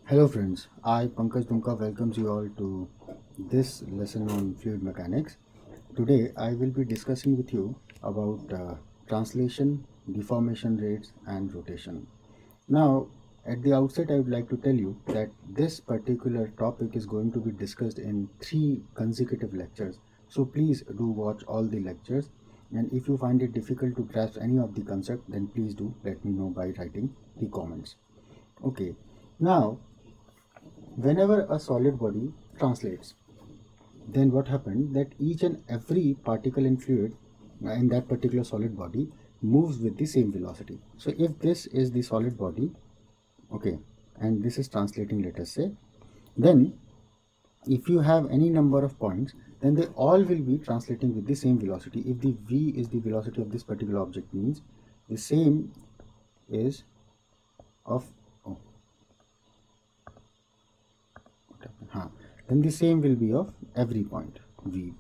Hello friends, I Pankaj Dumka welcomes you all to this lesson on fluid mechanics. Today I will be discussing with you about translation, deformation rates and rotation. Now at the outset I would like to tell you that this particular topic is going to be discussed in 3 consecutive lectures. So please do watch all the lectures, and if you find it difficult to grasp any of the concept, then please do let me know by writing the comments. Okay, now whenever a solid body translates, then what happened that each and every particle in fluid in that particular solid body moves with the same velocity. So if this is the solid body, okay, and this is translating, let us say, then if you have any number of points, then they all will be translating with the same velocity. If the v is the velocity of this particular object, means the same is of oh, huh, then the same will be of every point v,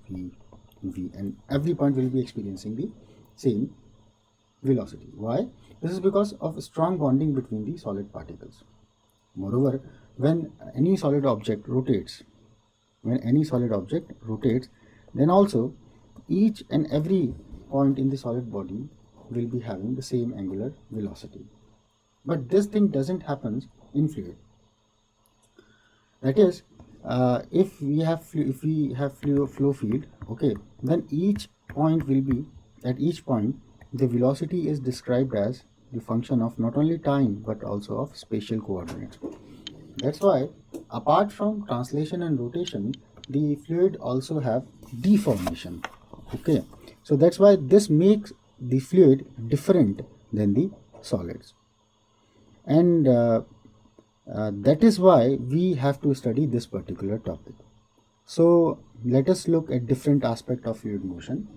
and every point will be experiencing the same velocity. Why? This is because of strong bonding between the solid particles. Moreover, when any solid object rotates, then also each and every point in the solid body will be having the same angular velocity. But this thing doesn't happen in fluid. That is, if we have flow field, okay, then each point will be, at each point the velocity is described as the function of not only time but also of spatial coordinates. That's why apart from translation and rotation, the fluid also have deformation. Okay, so that's why this makes the fluid different than the solids, and that is why we have to study this particular topic. So let us look at different aspect of fluid motion,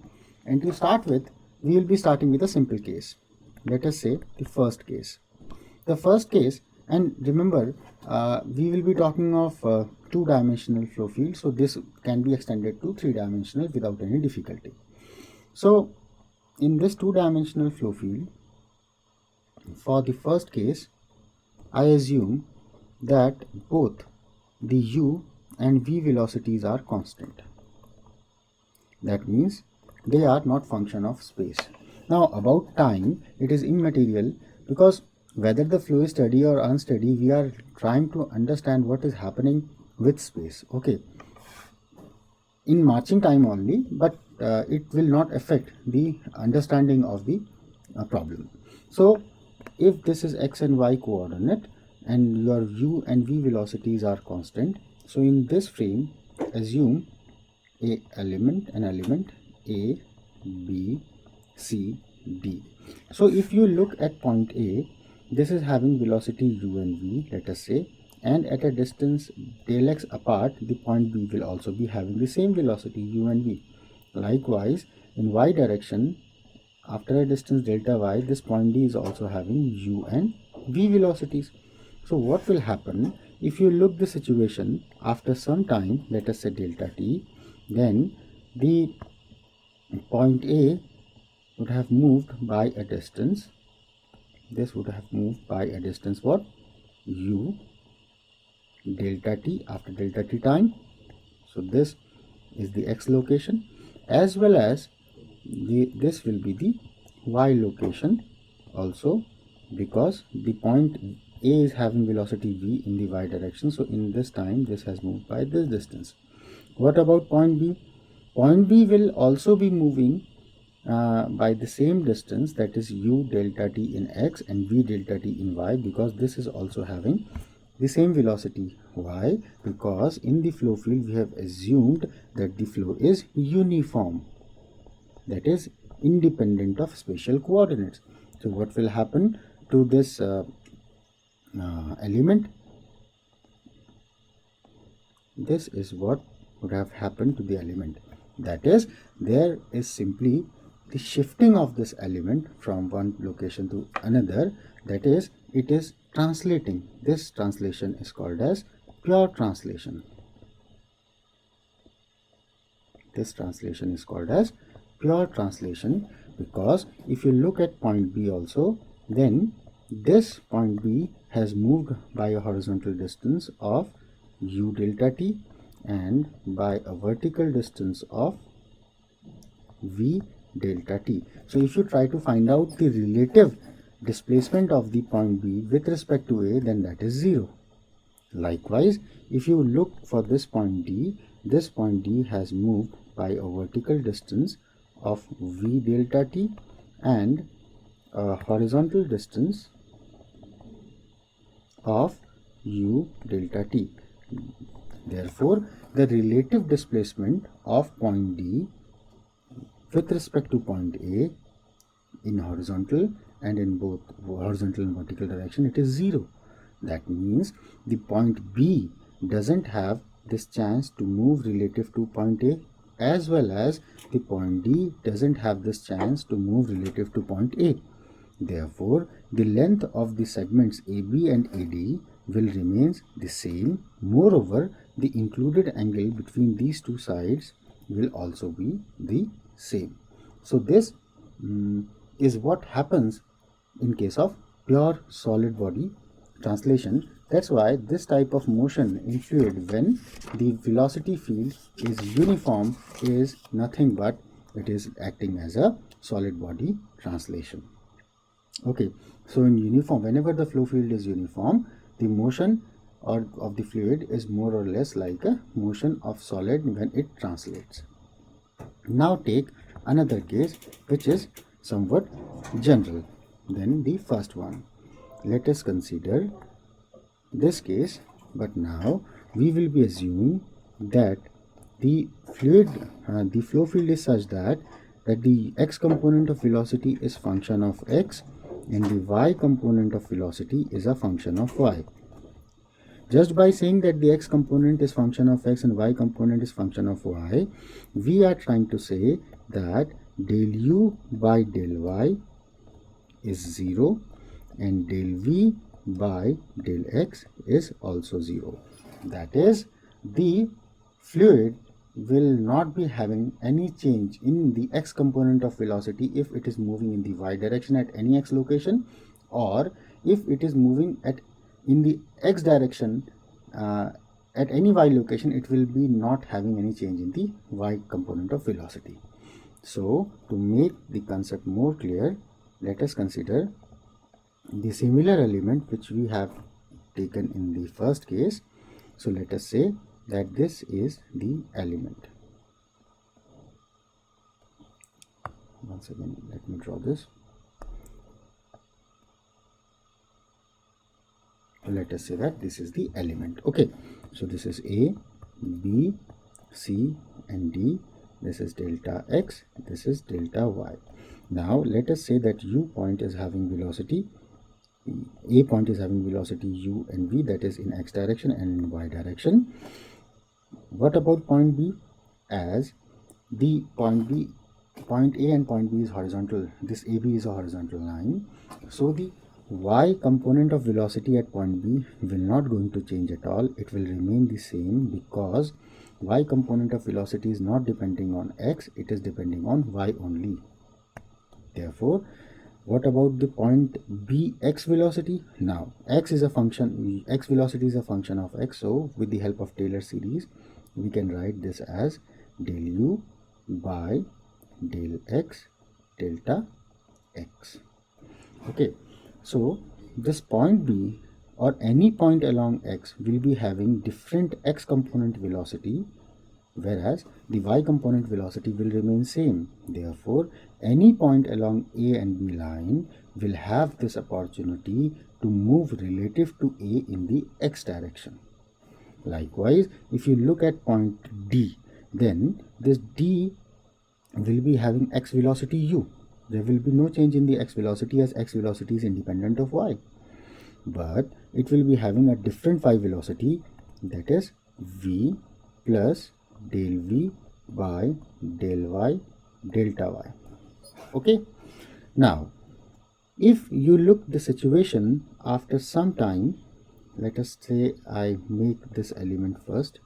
and to start with, we will be starting with a simple case. Let us say the first case. The first case, and remember, we will be talking of two-dimensional flow field, so this can be extended to three-dimensional without any difficulty. So in this two-dimensional flow field, for the first case, I assume that both the u and v velocities are constant. That means they are not function of space. Now about time, it is immaterial, because whether the flow is steady or unsteady, we are trying to understand what is happening with space. Okay, in marching time only, but it will not affect the understanding of the problem. So if this is x and y coordinate and your u and v velocities are constant, so in this frame assume an element a, b, c, d. So if you look at point a, this is having velocity u and v, let us say, and at a distance del x apart, the point b will also be having the same velocity u and v. Likewise, in y direction, after a distance delta y, this point d is also having u and v velocities. So what will happen if you look the situation after some time, let us say delta t, then the point A would have moved by a distance. This would have moved by a distance what? U delta t after delta t time. So this is the x location, as well as this will be the y location also, because the point A is having velocity v in the y direction. So in this time, this has moved by this distance. What about point B? Point B will also be moving by the same distance, that is u delta t in x and v delta t in y, because this is also having the same velocity. Why? Because in the flow field we have assumed that the flow is uniform, that is independent of spatial coordinates. So what will happen to this element? This is what would have happened to the element. That is, there is simply the shifting of this element from one location to another. That is, it is translating. This translation is called as pure translation. This translation is called as pure translation, because if you look at point B also, then This point B has moved by a horizontal distance of u delta t and by a vertical distance of v delta t. So if you try to find out the relative displacement of the point B with respect to A, then that is 0. Likewise, if you look for this point D has moved by a vertical distance of v delta t and a horizontal distance of u delta t. Therefore, the relative displacement of point D with respect to point A in horizontal and in both horizontal and vertical direction, it is 0. That means the point B doesn't have this chance to move relative to point A, as well as the point D doesn't have this chance to move relative to point A. Therefore, the length of the segments AB and AD will remain the same. Moreover, the included angle between these two sides will also be the same. So this is what happens in case of pure solid body translation. That's why this type of motion in fluid, when the velocity field is uniform, is nothing but it is acting as a solid body translation. Okay, so in uniform, whenever the flow field is uniform, the motion of the fluid is more or less like a motion of solid when it translates. Now take another case which is somewhat general than the first one. Let us consider this case, but now we will be assuming that the flow field is such that the x component of velocity is function of x and the y component of velocity is a function of y. Just by saying that the x component is function of x and y component is function of y, we are trying to say that del u by del y is 0 and del v by del x is also 0. That is, the fluid will not be having any change in the x component of velocity if it is moving in the y direction at any x location, or if it is moving in the x direction at any y location, it will be not having any change in the y component of velocity. So to make the concept more clear, let us consider the similar element which we have taken in the first case. So let us say that this is the element. Once again, let me draw this. Let us say that this is the element. Okay, so this is A, B, C and D. This is delta x, this is delta y. Now let us say that u point is having velocity, A point is having velocity u and v, that is in x direction and in y direction. What about point B? As the point A and point B is horizontal, this AB is a horizontal line, so the y component of velocity at point B will not going to change at all. It will remain the same because y component of velocity is not depending on x, it is depending on y only. Therefore, what about the point B x velocity? Now x velocity is a function of x, so with the help of Taylor series we can write this as del u by del x delta x. Okay, so this point B or any point along x will be having different x component velocity, whereas the y component velocity will remain same. Therefore, any point along A and B line will have this opportunity to move relative to A in the x direction. Likewise, if you look at point D, then this D will be having x velocity u. There will be no change in the x velocity as x velocity is independent of y. But it will be having a different y velocity, that is v plus del v by del y delta y. Okay. Now, if you look the situation after some time, let us say I make this element first.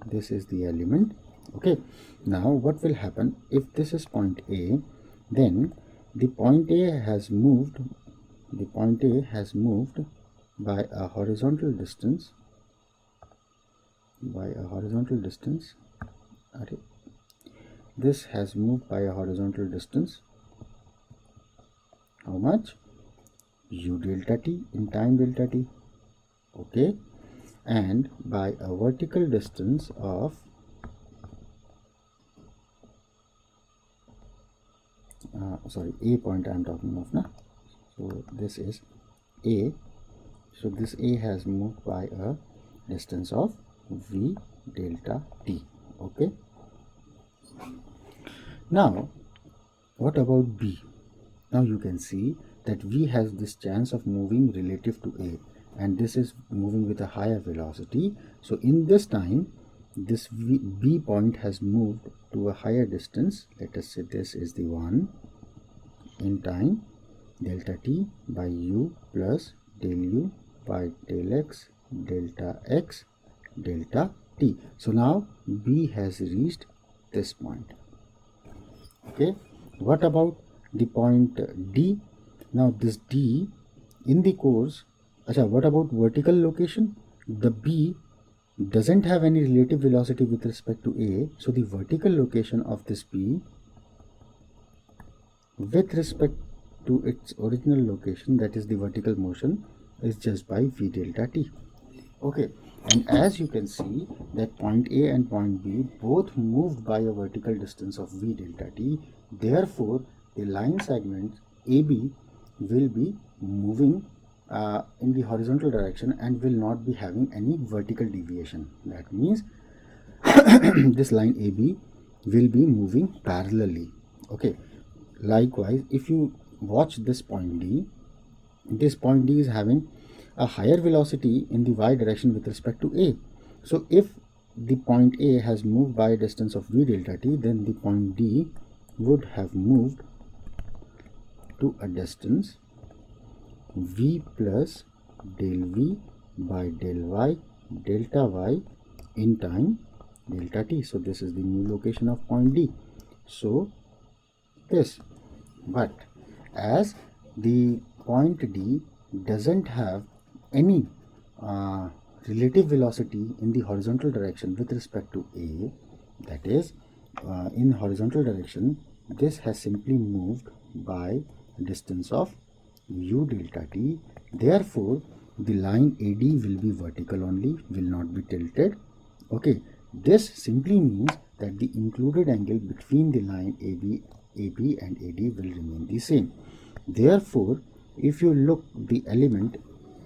This is the element. Okay. Now what will happen if this is point A? then the point A has moved by a horizontal distance this has moved by a horizontal distance, how much? U delta t in time delta t, okay, and by a vertical distance of A point I am talking of now. So this is A. So this A has moved by a distance of V delta t, okay. Now what about B? Now you can see that V has this chance of moving relative to A, and this is moving with a higher velocity. So in this time, this B point has moved to a higher distance. Let us say this is the one in time delta t by U plus del U by del X delta t. So now B has reached this point, okay. What about the point D? Now this D in the course, what about vertical location? The B doesn't have any relative velocity with respect to A, so the vertical location of this B with respect to its original location, that is the vertical motion, is just by V delta t, okay. And as you can see that point A and point B both moved by a vertical distance of V delta t, therefore the line segment AB will be moving in the horizontal direction and will not be having any vertical deviation. That means this line AB will be moving parallelly, okay. Likewise, if you watch this point D is having a higher velocity in the y direction with respect to A. So if the point A has moved by a distance of V delta t, then the point D would have moved to a distance V plus del V by del Y delta Y in time delta t. So this is the new location of point D. So this, but as the point D doesn't have any relative velocity in the horizontal direction with respect to A, that is in horizontal direction, this has simply moved by a distance of U delta t. Therefore the line AD will be vertical only, will not be tilted, okay. This simply means that the included angle between the line AB and AD will remain the same. Therefore, if you look the element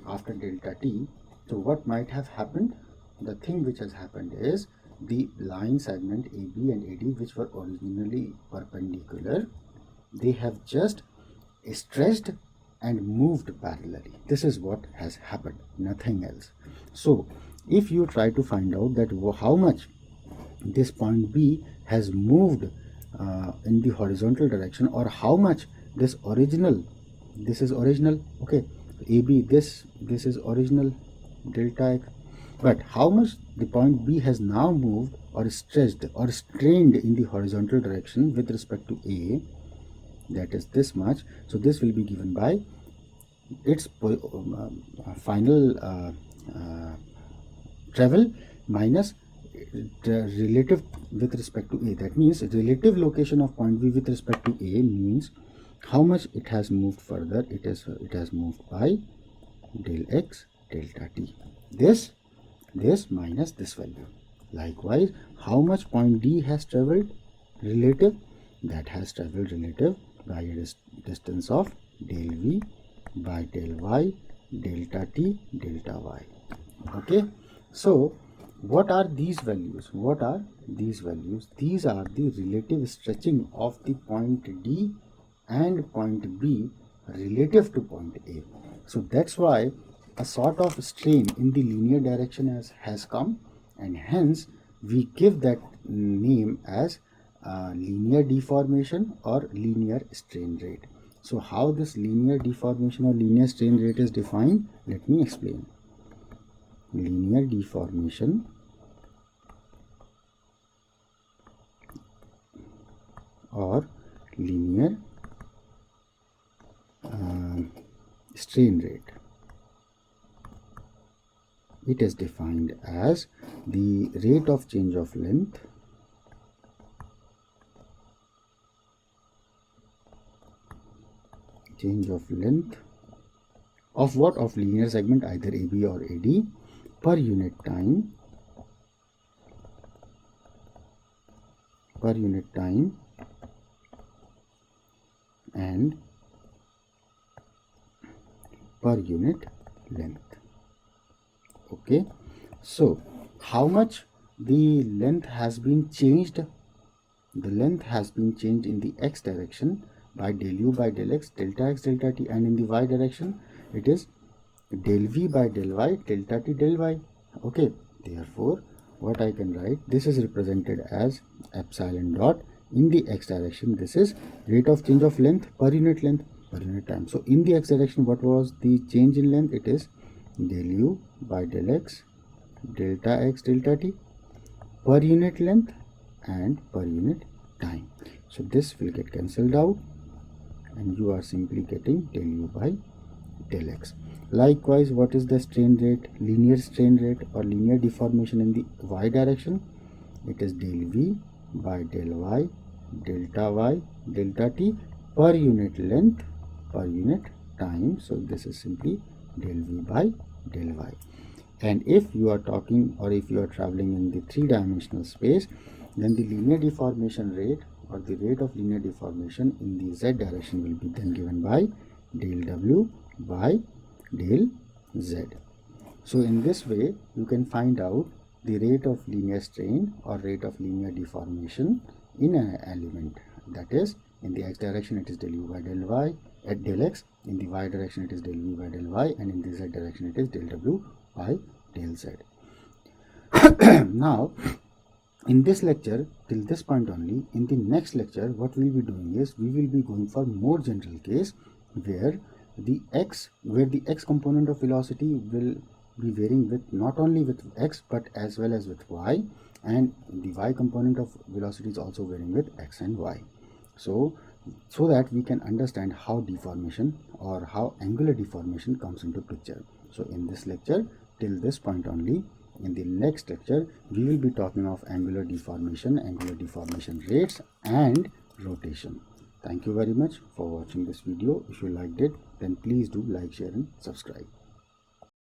after delta t, so what might have happened? The thing which has happened is the line segment AB and AD, which were originally perpendicular, they have just stretched and moved parallelly. This is what has happened, nothing else. So if you try to find out that how much this point B has moved in the horizontal direction, or how much this is original, okay. AB, this is original delta x, but how much the point B has now moved or stretched or strained in the horizontal direction with respect to A, that is this much. So this will be given by its final travel minus the relative with respect to A. That means relative location of point B with respect to A means how much it has moved further. It has moved by del x delta t. This minus this value. Likewise, how much point D has traveled relative? That has traveled relative by a distance of del V by del Y delta t delta y, okay. So what are these values? These are the relative stretching of the point D and point B relative to point A. So that's why a sort of strain in the linear direction has come, and hence we give that name as linear deformation or linear strain rate. So how this linear deformation or linear strain rate is defined? Let me explain. Linear deformation or linear strain rate. It is defined as the rate of change of length of what? Of linear segment, either AB or AD, per unit time and per unit length. Okay, so how much the length has been changed? The length has been changed in the x direction by del u by del x, delta x, delta t, and in the y direction it is del v by del y, delta t, del y. Okay, therefore what I can write, this is represented as epsilon dot. In the x direction, this is rate of change of length per unit time. So in the x direction, what was the change in length? It is del u by del x, delta t, per unit length and per unit time. So this will get cancelled out and you are simply getting del u by del x. Likewise, what is the strain rate, linear strain rate or linear deformation in the y direction? It is del v by del y, delta t, per unit length, per unit time. So this is simply del v by del y. And if you are talking or if you are traveling in the three-dimensional space, then the linear deformation rate or the rate of linear deformation in the z direction will be then given by del w by del z. So in this way you can find out the rate of linear strain or rate of linear deformation in an element. That is, in the x direction it is del u by del y at del x, in the y direction it is del v by del y, and in the z direction it is del w by del z. Now in this lecture till this point only. In the next lecture what we will be doing is we will be going for more general case where the x component of velocity will be varying with not only with x but as well as with y, and the y component of velocity is also varying with x and y. So that we can understand how deformation or how angular deformation comes into picture. So in this lecture till this point only. In the next lecture we will be talking of angular deformation rates and rotation. Thank you very much for watching this video. If you liked it, then please do like, share and subscribe.